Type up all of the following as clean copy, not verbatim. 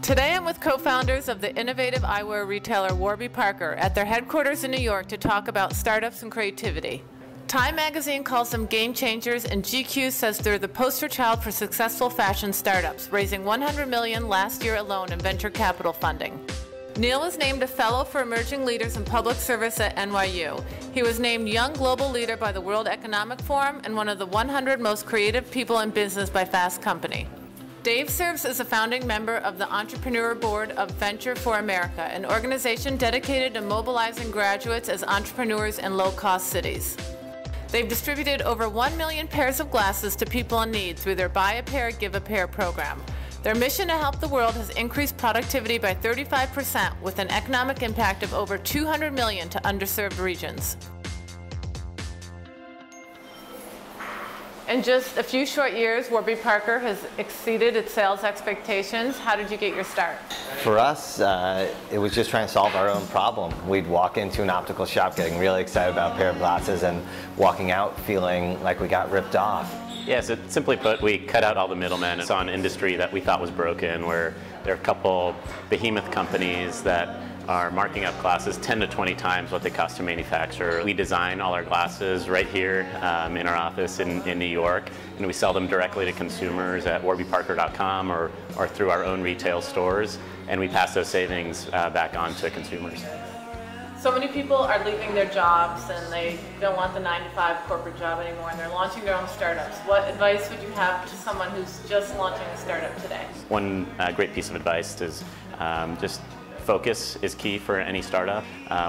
Today I'm with co-founders of the innovative eyewear retailer Warby Parker at their headquarters in New York to talk about startups and creativity. Time magazine calls them game changers, and GQ says they're the poster child for successful fashion startups, raising $100 million last year alone in venture capital funding. Neil was named a Fellow for Emerging Leaders in Public Service at NYU. He was named Young Global Leader by the World Economic Forum and one of the 100 most creative people in business by Fast Company. Dave serves as a founding member of the Entrepreneur Board of Venture for America, an organization dedicated to mobilizing graduates as entrepreneurs in low-cost cities. They've distributed over 1 million pairs of glasses to people in need through their Buy a Pair, Give a Pair program. Their mission to help the world has increased productivity by 35% with an economic impact of over $200 million to underserved regions. In just a few short years, Warby Parker has exceeded its sales expectations. How did you get your start? For us, it was just trying to solve our own problem. We'd walk into an optical shop getting really excited about a pair of glasses and walking out feeling like we got ripped off. Yeah, so simply put, we cut out all the middlemen and saw an industry that we thought was broken, where there are a couple behemoth companies that are marking up glasses 10 to 20 times what they cost to manufacture. We design all our glasses right here in our office in New York, and we sell them directly to consumers at warbyparker.com or through our own retail stores, and we pass those savings back on to consumers. So many people are leaving their jobs and they don't want the 9-to-5 corporate job anymore, and they're launching their own startups. What advice would you have to someone who's just launching a startup today? One great piece of advice is just focus is key for any startup.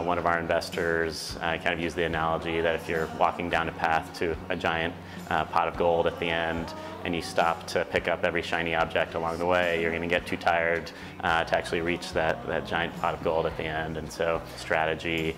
One of our investors kind of used the analogy that if you're walking down a path to a giant pot of gold at the end and you stop to pick up every shiny object along the way, you're going to get too tired to actually reach that giant pot of gold at the end. And so strategy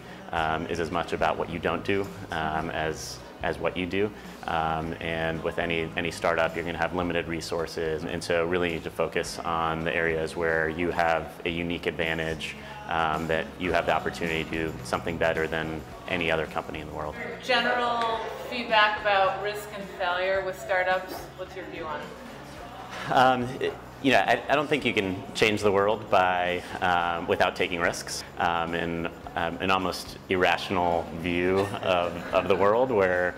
is as much about what you don't do as what you do. And with any startup, you're going to have limited resources, and so really need to focus on the areas where you have a unique advantage, that you have the opportunity to do something better than any other company in the world. General feedback about risk and failure with startups, what's your view on it? I don't think you can change the world by without taking risks. In an almost irrational view of the world, where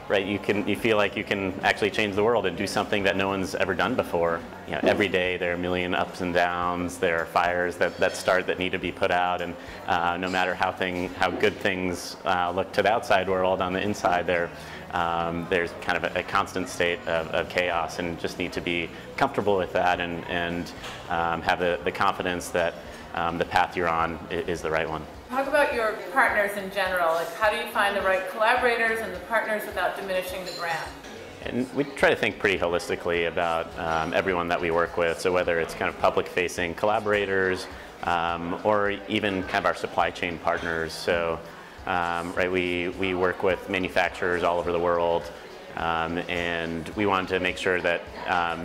you feel like you can actually change the world and do something that no one's ever done before. Every day there are a million ups and downs. There are fires that start that need to be put out, and no matter how good things look to the outside world, on the inside there's kind of a constant state of chaos, and just need to be comfortable with that and have the confidence that the path you're on is the right one. Talk about your partners in general. Like, how do you find the right collaborators and the partners without diminishing the brand? And we try to think pretty holistically about everyone that we work with. So whether it's kind of public-facing collaborators or even kind of our supply chain partners. So we work with manufacturers all over the world. And we wanted to make sure that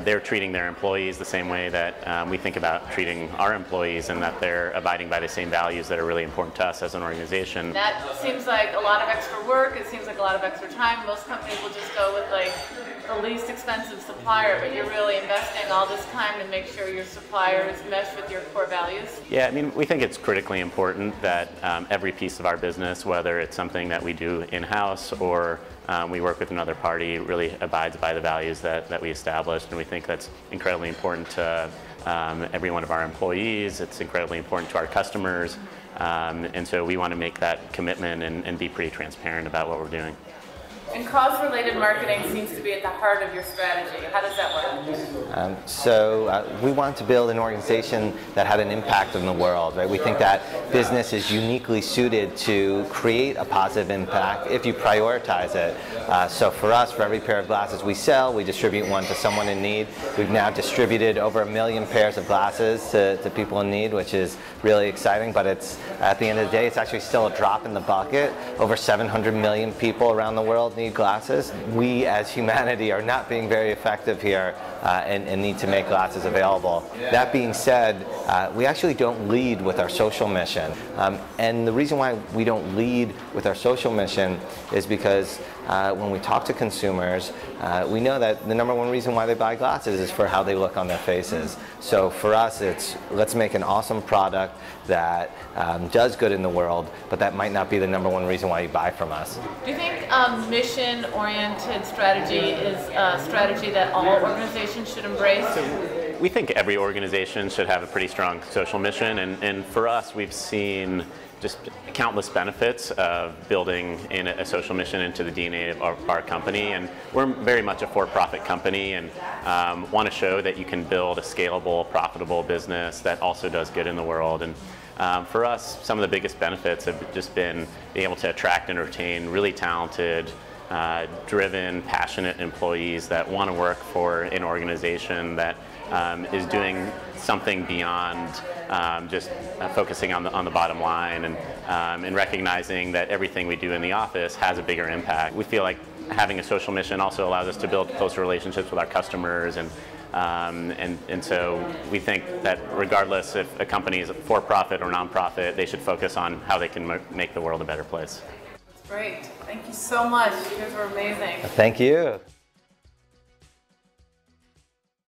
they're treating their employees the same way that we think about treating our employees, and that they're abiding by the same values that are really important to us as an organization. That seems like a lot of extra work. It seems like a lot of extra time. Most companies will just go with like the least expensive supplier, but you're really investing all this time to make sure your suppliers mesh with your core values. Yeah, I mean, we think it's critically important that every piece of our business, whether it's something that we do in-house or we work with another party, really abides by the values that we established, and we think that's incredibly important to every one of our employees. It's incredibly important to our customers, and so we want to make that commitment and be pretty transparent about what we're doing. And cause-related marketing seems to be at the heart of your strategy. How does that work? We want to build an organization that had an impact in the world. Right? We think that business is uniquely suited to create a positive impact if you prioritize it. So for us, for every pair of glasses we sell, we distribute one to someone in need. We've now distributed over 1 million pairs of glasses to people in need, which is really exciting, but it's, at the end of the day, it's actually still a drop in the bucket. Over 700 million people around the world need glasses. We as humanity are not being very effective here and need to make glasses available. That being said, we actually don't lead with our social mission. And the reason why we don't lead with our social mission is because when we talk to consumers, we know that the number one reason why they buy glasses is for how they look on their faces. So for us, it's let's make an awesome product that does good in the world, but that might not be the number one reason why you buy from us. Do you think mission-oriented strategy is a strategy that all organizations should embrace? We think every organization should have a pretty strong social mission, and for us, we've seen just countless benefits of building in a social mission into the DNA of our company. And we're very much a for-profit company and want to show that you can build a scalable, profitable business that also does good in the world. And for us, some of the biggest benefits have just been being able to attract and retain really talented, driven, passionate employees that want to work for an organization that is doing something beyond just focusing on the bottom line and recognizing that everything we do in the office has a bigger impact. We feel like having a social mission also allows us to build closer relationships with our customers, and so we think that regardless if a company is for-profit or non-profit, they should focus on how they can make the world a better place. Great. Thank you so much. You guys were amazing. Thank you.